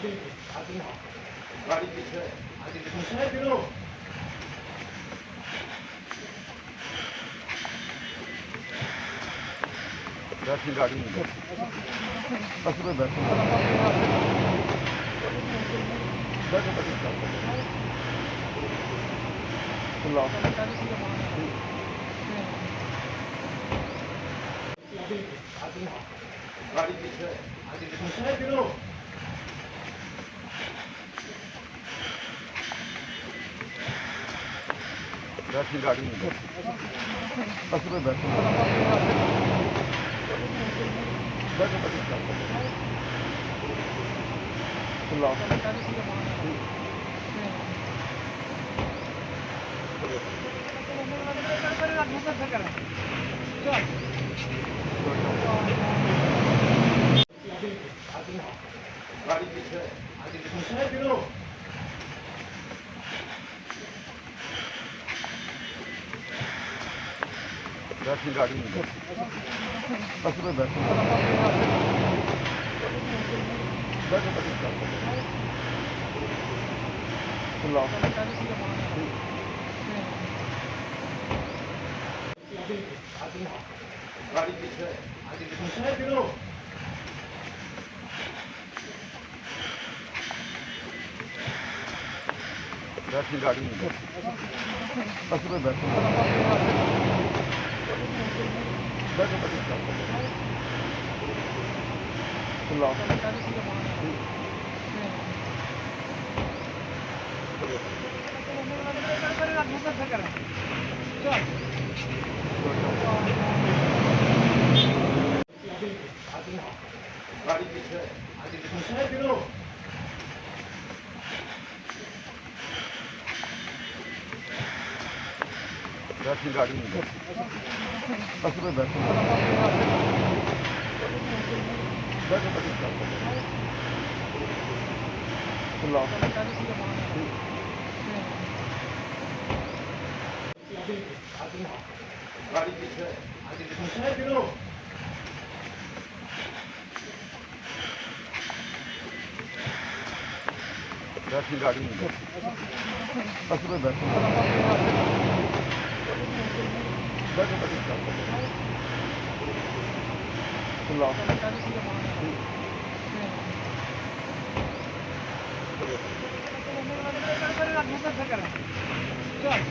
गाड़ी पीछे आगे गिरो बैठी गाड़ी में बस में बैठो बैठो चलो गाड़ी पीछे आगे गिरो बैठी गाड़ी में बस में बैठो बैठो चलो गाड़ी पीछे आगे गिरो बैठी गाड़ी में बस में बैठो बैठो चलो गाड़ी पीछे आगे गिरो बैठी गाड़ी में बस में बैठो बैठो चलो गाड़ी पीछे आगे गिरो बैठी गाड़ी में बस में बैठो बैठो चलो गाड़ी पीछे आगे गिरो बैठी गाड़ी में बस में बैठो बैठो चलो चल